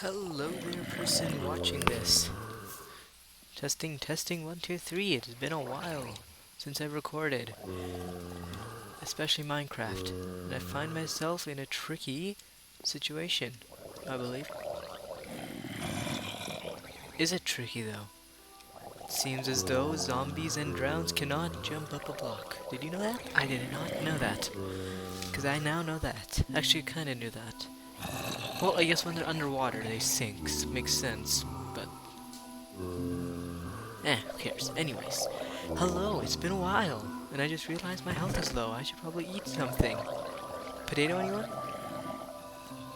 Hello there, person watching this. Testing, testing, one, two, three. It has been a while since I recorded, especially Minecraft, and I find myself in a tricky situation, I believe. Is it tricky though? It seems as though zombies and drowns cannot jump up a block. Did you know that? I did not know that. Because I now know that. Actually, I kinda knew that. Well, I guess when they're underwater, they sink. Makes sense, but who cares? Anyways, hello, it's been a while, and I just realized my health is low. I should probably eat something. Potato, anyone?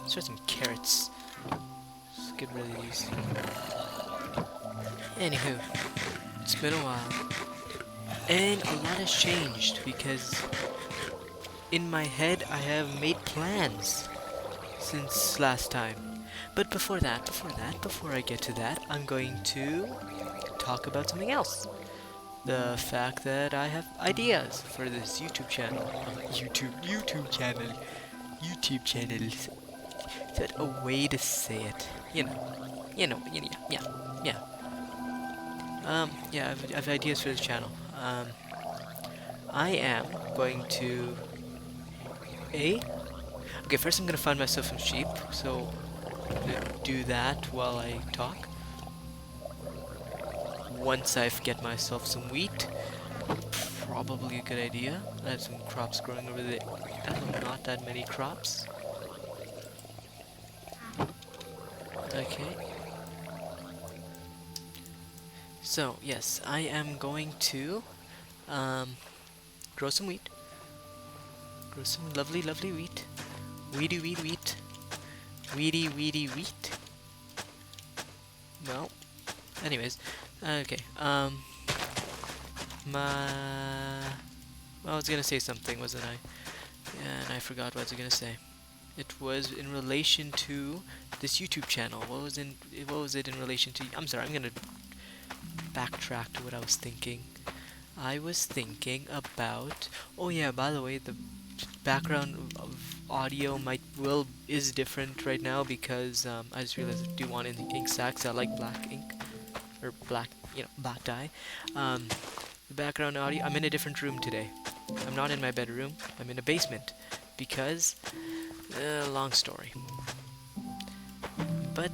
Let's try some carrots. Let's get rid of these. Anywho, it's been a while, and a lot has changed because in my head I have made plans since last time. But before I get to that, I'm going to talk about something else. The fact that I have ideas for this YouTube channel. YouTube channel. Is that a way to say it? Yeah. Yeah, I've ideas for this channel. I am going to okay, first I'm gonna find myself some sheep, so I'm gonna do that while I talk. Once I get myself some wheat, probably a good idea. I have some crops growing over there. Not that many crops. Okay. So, yes, I am going to grow some wheat. Grow some lovely, lovely wheat. Weedy, weed, wheat. Weedy, weedy, wheat. Well, anyways, okay. I was gonna say something, wasn't I? Yeah, and I forgot what I was gonna say. It was in relation to this YouTube channel. What was it in relation to? I'm sorry, I'm gonna backtrack to what I was thinking. I was thinking about. Oh yeah, by the way, the background of audio is different right now because I just realized I do want ink sacks. I like black ink or black, black dye. The background audio. I'm in a different room today. I'm not in my bedroom. I'm in a basement because long story. But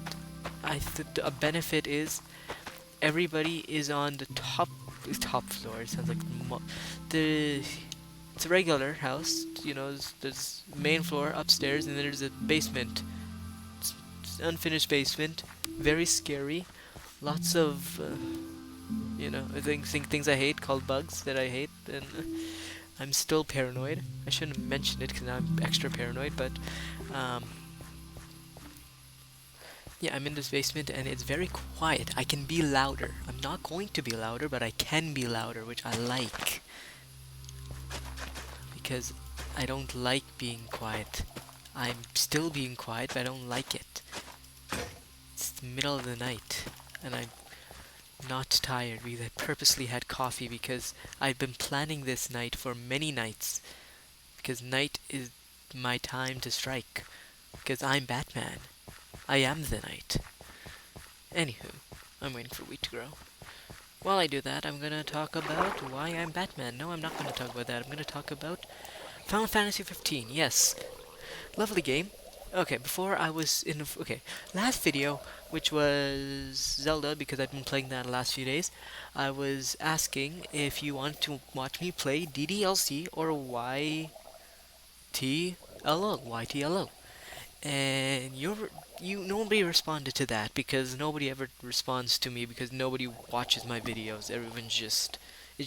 a benefit is everybody is on the top floor. It sounds like it's a regular house. There's main floor upstairs, and then there's a basement. It's unfinished basement. Very scary. Lots of things I hate called bugs that I hate, and I'm still paranoid. I shouldn't have mentioned it because now I'm extra paranoid, but yeah, I'm in this basement and it's very quiet. I can be louder. I'm not going to be louder, but I can be louder, which I like. Because I don't like being quiet. I'm still being quiet, but I don't like it. It's the middle of the night, and I'm not tired because I purposely had coffee because I've been planning this night for many nights. Because night is my time to strike. Because I'm Batman. I am the night. Anywho, I'm waiting for wheat to grow. While I do that, I'm gonna talk about why I'm Batman. No, I'm not gonna talk about that. I'm gonna talk about Final Fantasy 15. Yes, lovely game. Okay, before I was in last video, which was Zelda, because I've been playing that the last few days, I was asking if you want to watch me play DDLC or YTLO. And nobody responded to that because nobody ever responds to me because nobody watches my videos. Everyone's I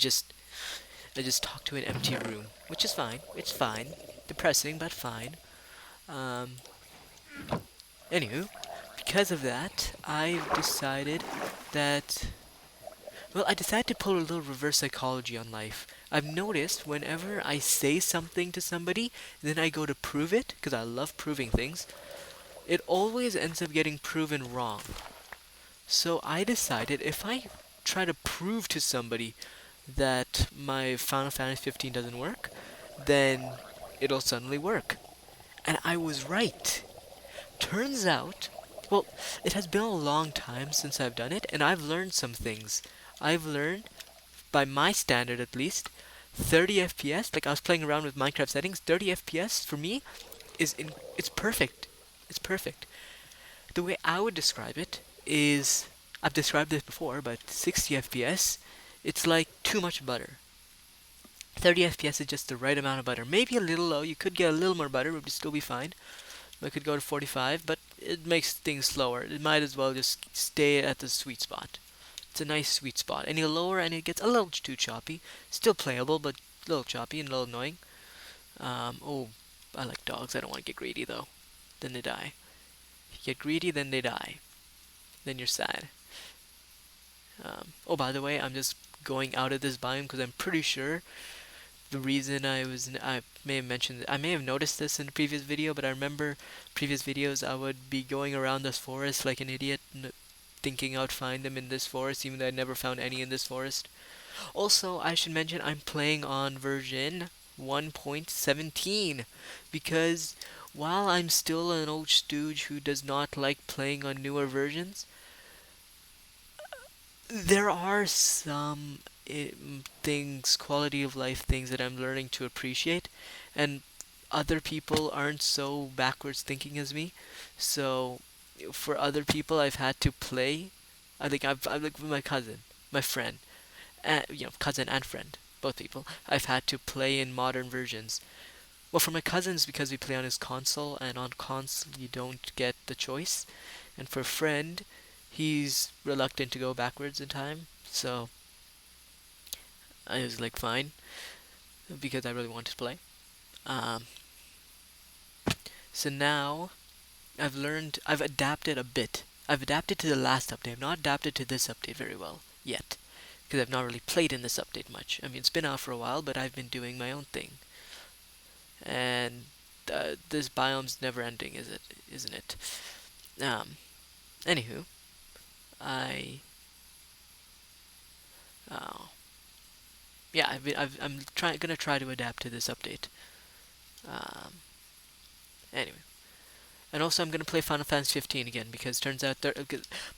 just talk to an empty room, which is fine. It's fine. Depressing, but fine. Um, Anywho, because of that, I decided to pull a little reverse psychology on life. I've noticed whenever I say something to somebody, then I go to prove it, because I love proving things, it always ends up getting proven wrong. So I decided if I try to prove to somebody that my Final Fantasy 15 doesn't work, then it'll suddenly work. And I was right. Turns out, Well, it has been a long time since I've done it, and I've learned some things. I've learned, by my standard at least, 30 FPS. Like I was playing around with Minecraft settings. 30 FPS for me it's perfect. It's perfect. The way I would describe it is, I've described this before, but 60 FPS, it's like too much butter. 30 FPS is just the right amount of butter. Maybe a little low. You could get a little more butter, it would still be fine. I could go to 45, but it makes things slower. It might as well just stay at the sweet spot. It's a nice sweet spot. Any lower and it gets a little too choppy. Still playable, but a little choppy and a little annoying. Oh, I like dogs. I don't want to get greedy though. Then they die. If you get greedy, then they die. Then you're sad. Oh, by the way, I'm just going out of this biome because I'm pretty sure the reason I may have mentioned, I may have noticed this in a previous video, but I remember previous videos I would be going around this forest like an idiot, thinking I'd find them in this forest, even though I never found any in this forest. Also, I should mention I'm playing on version 1.17 because while I'm still an old stooge who does not like playing on newer versions, there are some things, quality of life things that I'm learning to appreciate, and other people aren't so backwards thinking as me. So, for other people, I've had to play. I'm like with my cousin, my friend, cousin and friend, both people. I've had to play in modern versions. Well, for my cousins, because we play on his console, and on console you don't get the choice. And for a friend, he's reluctant to go backwards in time, so I was like, fine, because I really wanted to play. Um, so now I've adapted a bit. I've adapted to the last update. I've not adapted to this update very well yet, because I've not really played in this update much. I mean, it's been out for a while, but I've been doing my own thing. And this biome's never ending, isn't it? Um, Anywho, I oh yeah, I'm gonna try to adapt to this update. Um, anyway, and also I'm gonna play Final Fantasy 15 again because turns out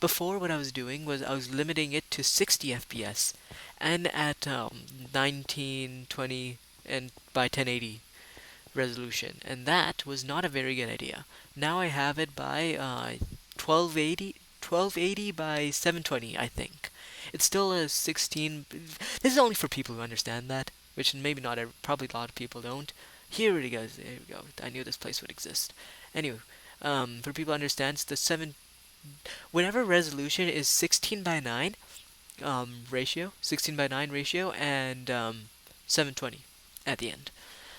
before what I was doing was I was limiting it to 60 FPS and at 1920 and by 1080 resolution, and that was not a very good idea. Now I have it by 1280 by 720, I think. It's still a 16. This is only for people who understand that, which maybe not probably a lot of people don't. Here it goes. There we go. I knew this place would exist. Anyway, for people who understand, it's the 7. Whenever resolution is 16 by 9 ratio, 16 by 9 ratio, and 720 at the end.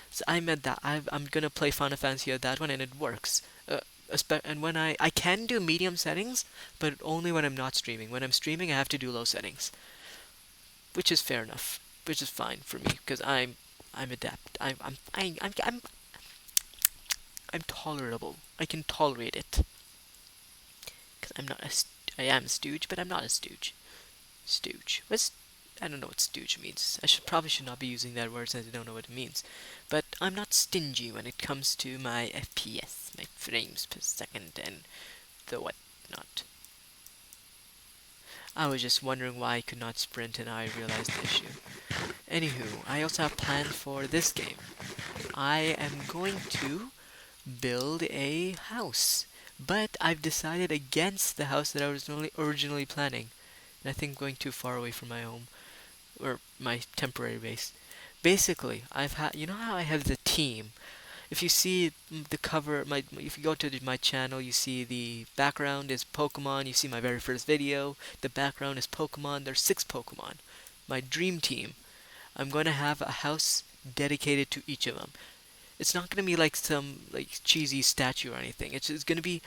So I'm at that. I'm gonna play Final Fantasy at that one, and it works. And when I can do medium settings, but only when I'm not streaming. When I'm streaming, I have to do low settings, which is fair enough, which is fine for me because I'm adapt. I'm tolerable. I can tolerate it because I'm not I am a stooge, but I'm not a stooge. Stooge. I don't know what stooge means. Probably should not be using that word since I don't know what it means. But I'm not stingy when it comes to my FPS, my frames per second, and the whatnot. I was just wondering why I could not sprint, and I realized the issue. Anywho, I also have plans for this game. I am going to build a house, but I've decided against the house that I was originally planning. And I think going too far away from my home or my temporary base. Basically, you know how I have the team. If you see the cover, if you go to my channel, you see the background is Pokemon. You see my very first video. The background is Pokemon. There's 6 Pokemon. My dream team. I'm going to have a house dedicated to each of them. It's not going to be like some like cheesy statue or anything. It's going to be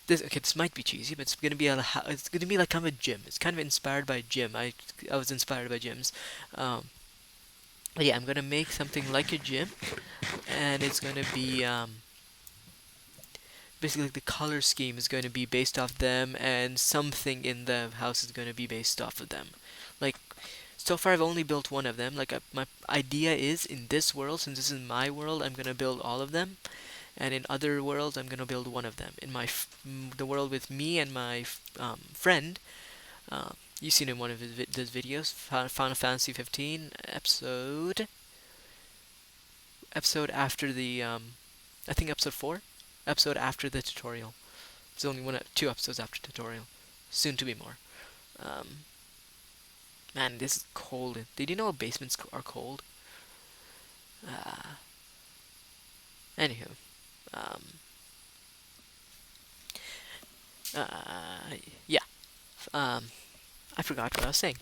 this. Okay, this might be cheesy, but it's going to be like kind of a gym. It's kind of inspired by gym. I was inspired by gyms. Yeah, I'm gonna make something like a gym, and it's gonna be basically the color scheme is going to be based off them, and something in the house is going to be based off of them. Like, so far I've only built one of them. Like, my idea is in this world, since this is my world, I'm gonna build all of them, and in other worlds I'm gonna build one of them. In the world with me and my friend, you've seen in one of those videos, Final Fantasy 15 episode after the I think episode 4, episode after the tutorial. It's only 2 episodes after tutorial, soon to be more. Um, Man, this is cold. Did you know basements are cold? Uh, Anywho, um, uh, yeah. Um, I forgot what I was saying.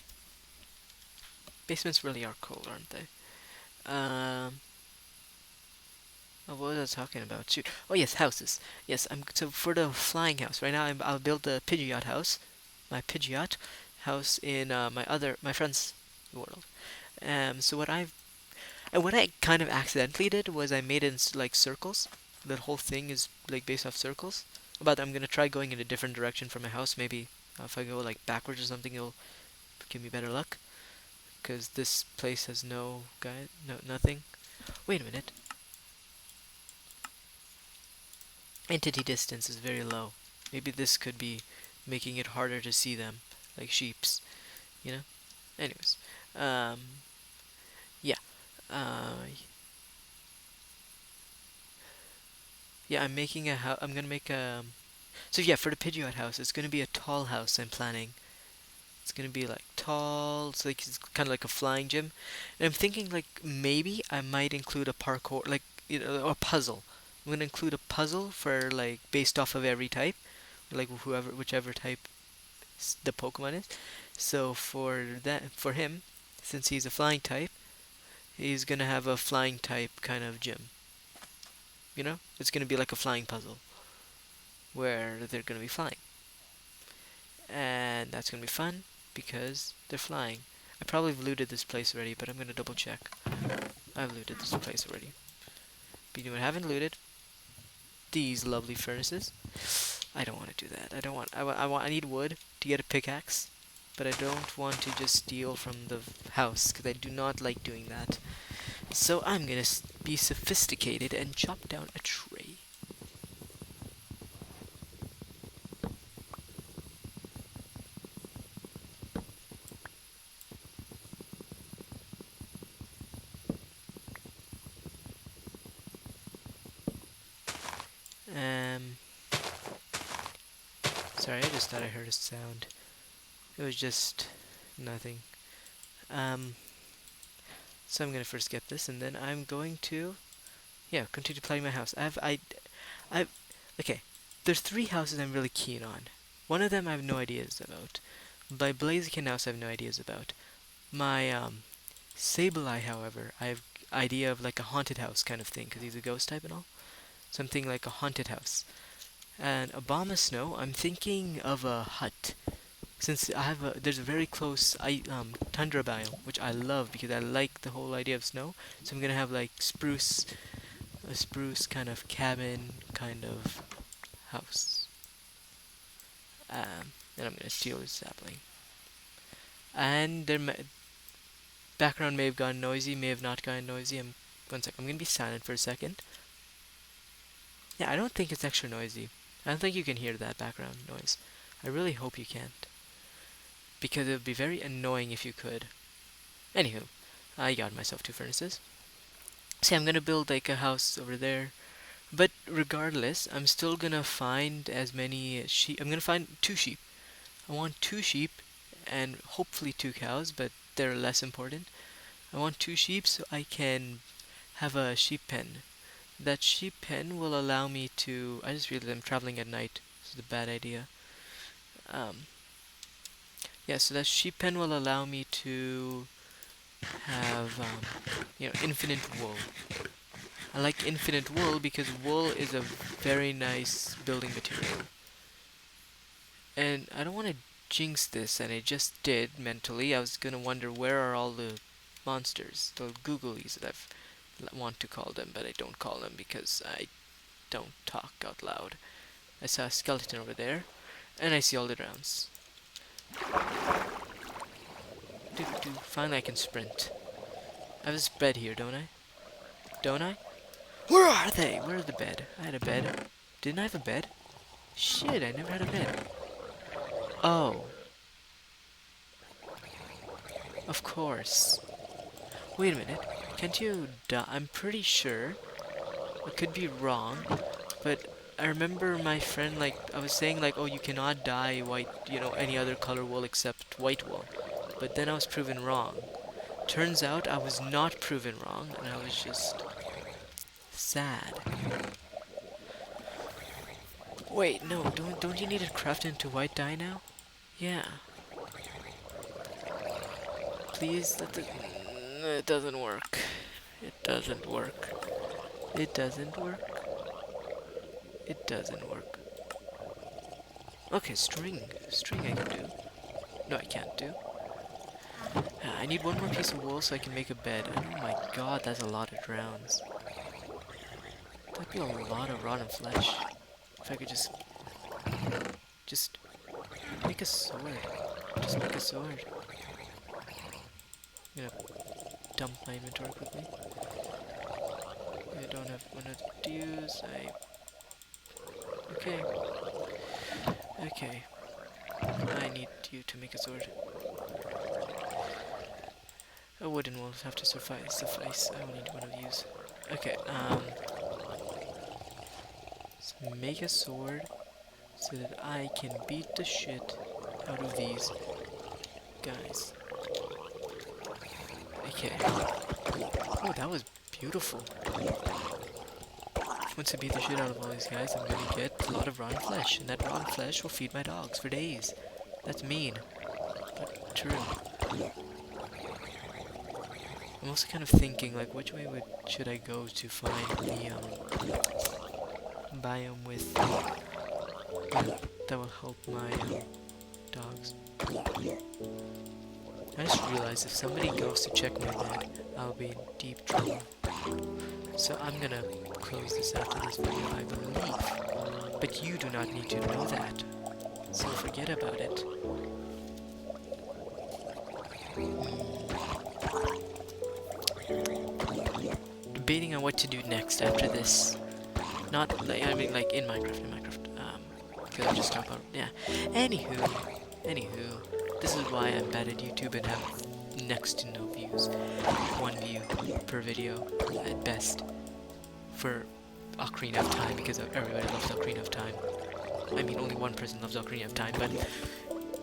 Basements really are cold, aren't they? What was I talking about? Shoot. Oh yes, houses. Yes, so for the flying house. Right now, I'll build the Pidgeot house, my Pidgeot house in my friend's world. So what I kind of accidentally did was I made it in like circles. The whole thing is like based off circles. But I'm gonna try going in a different direction for my house. Maybe if I go like backwards or something, it'll give me better luck. Because this place has no guide, no nothing. Wait a minute. Entity distance is very low. Maybe this could be making it harder to see them, like sheeps. You know. Anyways, um, yeah. Uh, yeah, I'm making a house. I'm gonna make a. So yeah, for the Pidgeot house, it's gonna be a tall house. I'm planning. It's gonna be like tall. It's kind of like a flying gym. And I'm thinking like maybe I might include a parkour, like a puzzle. I'm gonna include a puzzle for like based off of every type, like whichever type the Pokemon is. So for him, since he's a flying type, he's gonna have a flying type kind of gym. It's gonna be like a flying puzzle where they're gonna be flying, and that's gonna be fun because they're flying. I probably have looted this place already, but I'm gonna double check. I've looted this place already. But you know what I haven't looted? These lovely furnaces. I don't want to do that. I don't want. I need wood to get a pickaxe, but I don't want to just steal from the house because I do not like doing that. So I'm gonna be sophisticated and chop down a tree. Um, Sorry, I just thought I heard a sound. It was just nothing. Um, so I'm gonna first get this, and then I'm going to, yeah, continue playing my house. I've, okay. There's 3 houses I'm really keen on. One of them I have no ideas about. My Blaziken house I have no ideas about. My Sableye, however, I have idea of like a haunted house kind of thing because he's a ghost type and all. Something like a haunted house. And Abomasnow, I'm thinking of a hut. Since there's a very close tundra biome, which I love because I like the whole idea of snow. So I'm gonna have like a spruce kind of cabin kind of house. And I'm gonna steal his sapling. And background may have gone noisy, may have not gone noisy. One sec. I'm gonna be silent for a second. Yeah, I don't think it's extra noisy. I don't think you can hear that background noise. I really hope you can't. Because it would be very annoying if you could. Anywho, I got myself 2 furnaces. See, I'm gonna build like a house over there. But regardless, I'm still gonna find as many sheep. I'm gonna find 2 sheep. I want 2 sheep and hopefully 2 cows, but they're less important. I want 2 sheep so I can have a sheep pen. That sheep pen will allow me to. I just realized I'm traveling at night. This is a bad idea. Yeah, so that sheep pen will allow me to have, infinite wool. I like infinite wool because wool is a very nice building material. And I don't want to jinx this, and I just did mentally. I was gonna wonder where are all the monsters, the googlies that I want to call them, but I don't call them because I don't talk out loud. I saw a skeleton over there, and I see all the drowns. Finally I can sprint. I have a spread here, don't I? Don't I? Where are they? Where's the bed? I had a bed. Didn't I have a bed? Shit, I never had a bed. Oh, of course. Wait a minute. Can't you die? I'm pretty sure. I could be wrong, but I remember my friend, like, I was saying, like, oh, you cannot dye white, any other color wool except white wool. But then I was proven wrong. Turns out I was not proven wrong, and I was just sad. Wait, no, don't you need it crafted into white dye now? Yeah. Please, it doesn't work. It doesn't work. It doesn't work. It doesn't work. Okay, string. String I can do. No, I can't do. I need one more piece of wool so I can make a bed. Oh my god, that's a lot of drowns. That'd be a lot of rotten flesh. If I could just make a sword. Just make a sword. I'm gonna dump my inventory quickly. I don't have one to use. Okay. Okay. I need you to make a sword. A wooden will have to suffice. I will need one of these. Okay, let's make a sword so that I can beat the shit out of these guys. Okay. Oh, that was beautiful. Once I beat the shit out of all these guys, I'm gonna get a lot of rotten flesh, and that rotten flesh will feed my dogs for days. That's mean, but true. I'm also kind of thinking, like, which way should I go to find the biome with that will help my dogs. I just realized if somebody goes to check my bed, I'll be in deep trouble. So I'm gonna close this after this video, I believe. But you do not need to know that, so forget about it. Debating on what to do next after this. Not like, I mean, like in Minecraft, because I just talk about, yeah. Anywho, this is why I'm bad at YouTube and have next to no views. 1 view per video at best for Ocarina of Time, because everybody loves Ocarina of Time. I mean, only one person loves Ocarina of Time, but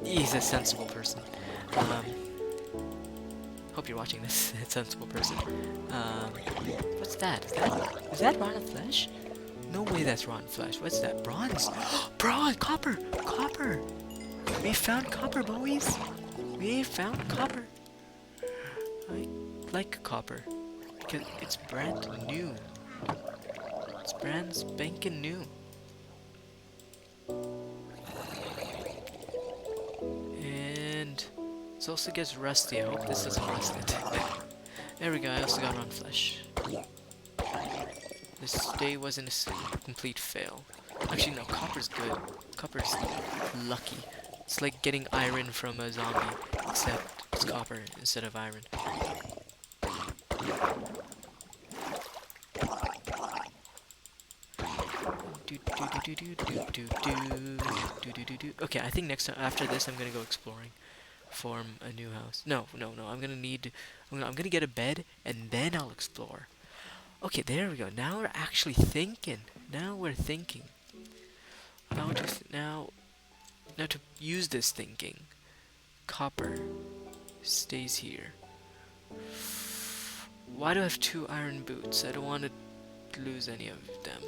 he's a sensible person. Hope you're watching this, sensible person. What's that? Is that rotten flesh? No way that's rotten flesh. What's that? Bronze? Bronze! Copper! Copper! We found copper, boys! We found copper! I like copper, because it's brand new. It's brand spanking new. And it also gets rusty. I hope this doesn't rust it. There we go, I also got rotten flesh. This day wasn't a complete fail. Actually, no, copper's good. Copper's lucky. It's like getting iron from a zombie, except it's copper instead of iron. Okay, I think next time after this, I'm gonna go exploring, form a new house. No. I'm gonna get a bed and then I'll explore. Okay, there we go. Now we're actually thinking. Now we're thinking. Now to use this thinking, copper stays here. Why do I have 2 iron boots? I don't want to lose any of them.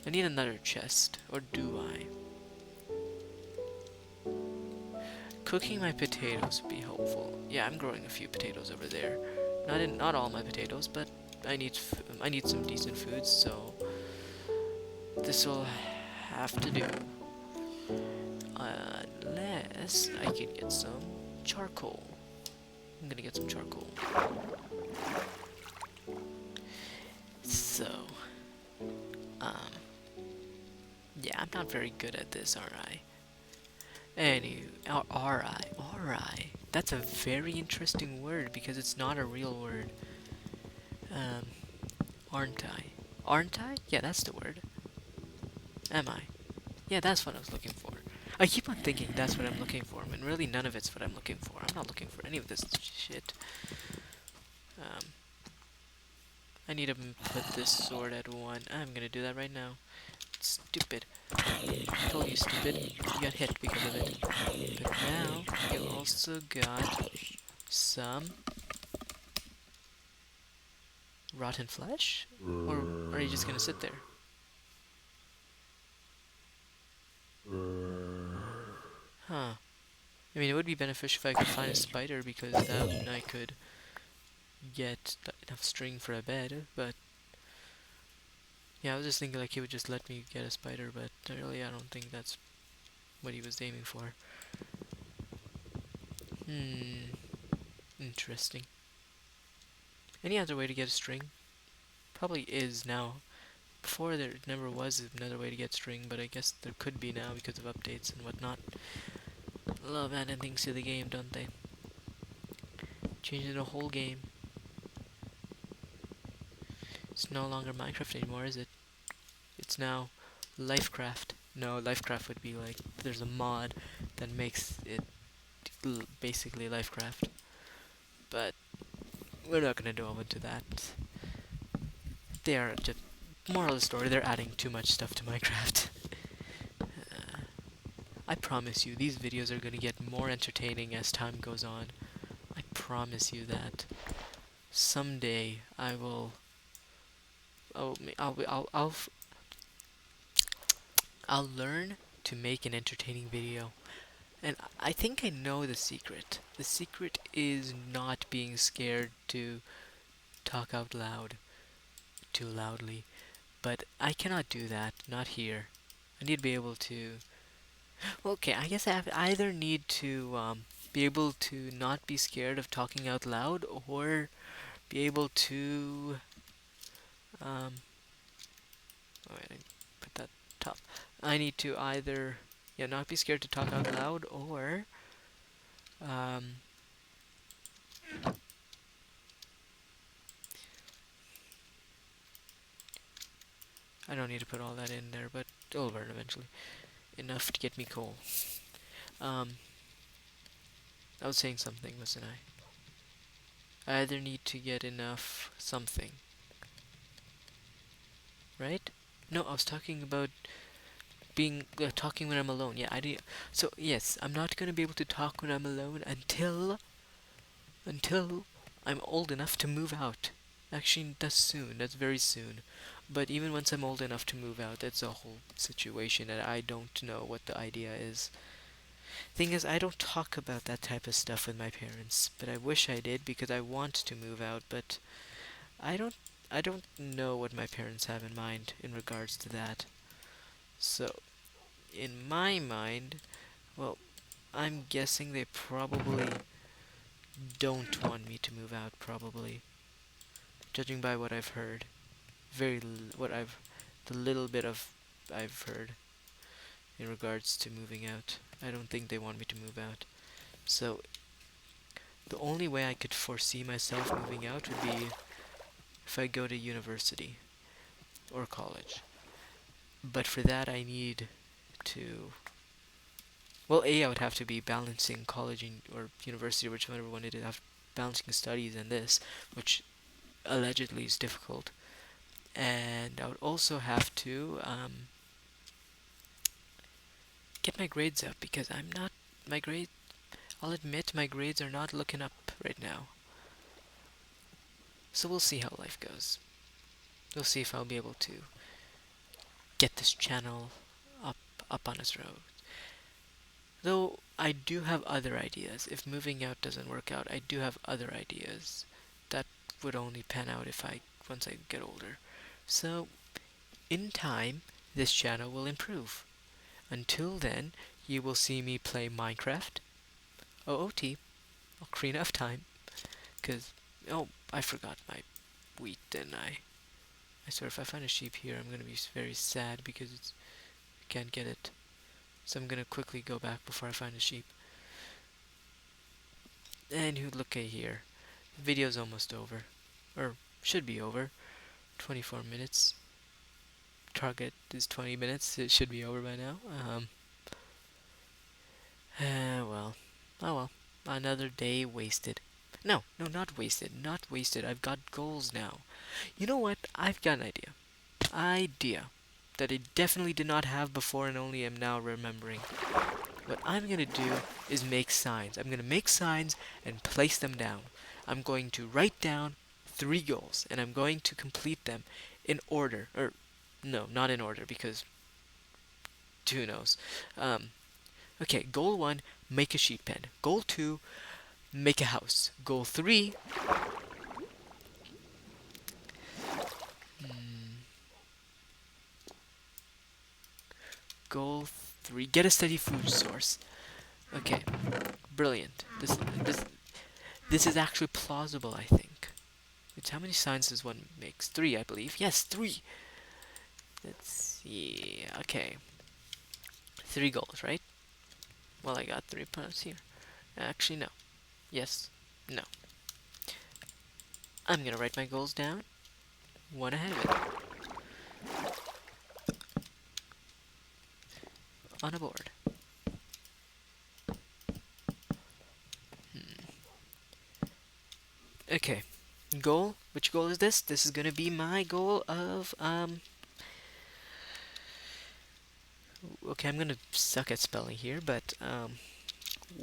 I need another chest, or do I? Cooking my potatoes would be helpful. Yeah, I'm growing a few potatoes over there. Not all my potatoes, but I need some decent food, so this will have to do. Unless I can get some charcoal. I'm gonna get some charcoal. So, yeah, I'm not very good at this, are I? Are I? That's a very interesting word because it's not a real word. Aren't I? Aren't I? Yeah, that's the word. Am I? Yeah, that's what I was looking for. I keep on thinking that's what I'm looking for, and really none of it's what I'm looking for. I'm not looking for any of this shit. Um, I need to put this sword at 1. I'm gonna do that right now. Stupid. I told you, stupid. You got hit because of it. But now, you also got some rotten flesh? Or are you just gonna sit there? Huh. I mean, it would be beneficial if I could find a spider because then I could get enough string for a bed, but yeah, I was just thinking like he would just let me get a spider, but really I don't think that's what he was aiming for. Interesting. Any other way to get a string? Probably is now. Before there never was another way to get string, but I guess there could be now because of updates and whatnot. Love adding things to the game, don't they? Changing the whole game. It's no longer Minecraft anymore, is it? It's now Lifecraft. No, Lifecraft would be like, there's a mod that makes it basically Lifecraft. But we're not gonna delve into that. They are just, moral of the story, they're adding too much stuff to Minecraft. I promise you, these videos are gonna get more entertaining as time goes on. I promise you that. Someday I will. Oh, I'll learn to make an entertaining video. And I think I know the secret. The secret is not being scared to talk out loud too loudly. But I cannot do that, not here. I need to be able to. Well, okay, I guess I have either need to be able to not be scared of talking out loud, or be able to. Oh, wait, I put that top. I need to either, yeah, not be scared to talk out loud, or um, I don't need to put all that in there, but it'll burn eventually. Enough to get me coal. Um, I was saying something, wasn't I? I either need to get enough something, right? No, I was talking about being talking when I'm alone. Yeah, I did. So yes, I'm not gonna be able to talk when I'm alone until I'm old enough to move out. Actually, that's soon. That's very soon. But even once I'm old enough to move out, that's a whole situation that I don't know what the idea is. Thing is, I don't talk about that type of stuff with my parents, but I wish I did because I want to move out, but I don't I don't know what my parents have in mind in regards to that. So, in my mind, well, I'm guessing they probably don't want me to move out, probably. Judging by what I've heard. What I've, the little bit of I've heard in regards to moving out. I don't think they want me to move out. So, the only way I could foresee myself moving out would be if I go to university or college. But for that, I need to. Well, A, I would have to be balancing college or university, whichever one it is, have balancing studies and this, which allegedly is difficult. And I would also have to get my grades up because I'm not. My grade. I'll admit my grades are not looking up right now. So we'll see how life goes. We'll see if I'll be able to get this channel up up on its road. Though I do have other ideas. If moving out doesn't work out, I do have other ideas that would only pan out if I once I get older. So, in time, this channel will improve. Until then, you will see me play Minecraft, OOT, Ocarina of Time, because, oh, I forgot my wheat, didn't I? I swear if I find a sheep here, I'm going to be very sad because I can't get it. So I'm gonna quickly go back before I find a sheep. And look at here. The video's almost over. Or should be over. 24 minutes. Target is 20 minutes. It should be over by now. Well. Oh well. Another day wasted. No, no, not wasted. Not wasted. I've got goals now. You know what? I've got an idea that I definitely did not have before and only am now remembering. What I'm gonna do is make signs. I'm gonna make signs and place them down. I'm going to write down 3 goals and I'm going to complete them in order. Or, no, not in order because who knows. Okay, goal 1, make a sheep pen. Goal 2, make a house. Goal 3, goal 3, get a steady food source. Okay, brilliant. This is actually plausible, I think. It's how many signs does one make? 3, I believe. Yes, 3. Let's see. Okay. 3 goals, right? Well, I got 3 parts here. Actually, no. Yes. No. I'm gonna write my goals down. One ahead of it. On a board. Okay. Goal. Which goal is this? This is gonna be my goal of, okay, I'm gonna suck at spelling here, but,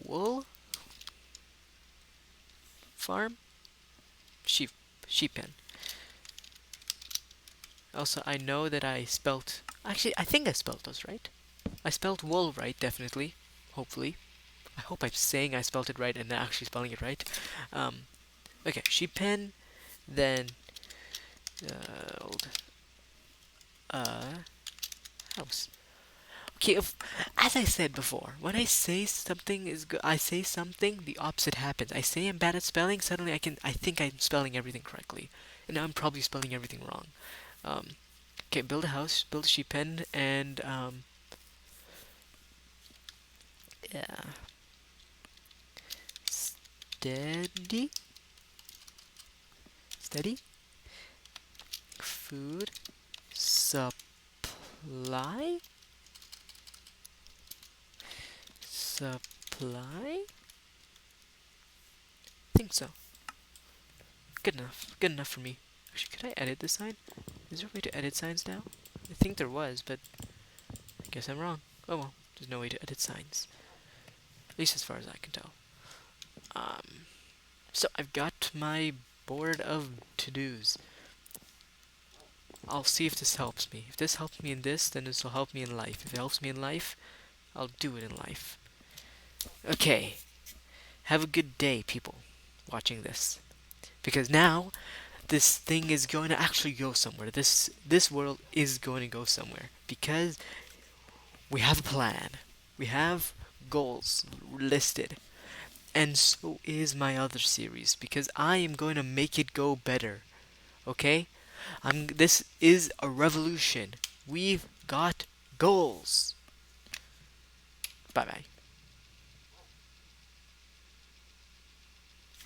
wool farm sheep sheep pen. Also, I know that I spelt. Actually, I think I spelled those right. I spelled wool right, definitely. Hopefully. I hope I'm saying I spelled it right and actually spelling it right. Um, okay, sheep pen, then old house. Okay, as I said before, when I say something is good, I say something, the opposite happens. I say I'm bad at spelling, suddenly I think I'm spelling everything correctly, and now I'm probably spelling everything wrong. Um, okay, build a house, build a sheep pen, and yeah, steady, steady, food, supply, supply. Think so. Good enough. Good enough for me. Actually, could I edit this sign? Is there a way to edit signs now? I think there was, but I guess I'm wrong. Oh well, there's no way to edit signs. At least as far as I can tell. So I've got my board of to-dos. I'll see if this helps me. If this helps me in this, then this will help me in life. If it helps me in life, I'll do it in life. Okay. Have a good day, people, watching this. Because now, this thing is going to actually go somewhere. This world is going to go somewhere. Because we have a plan. We have goals listed. And so is my other series. Because I am going to make it go better. Okay? This is a revolution. We've got goals. Bye bye.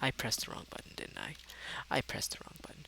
I pressed the wrong button, didn't I? I pressed the wrong button.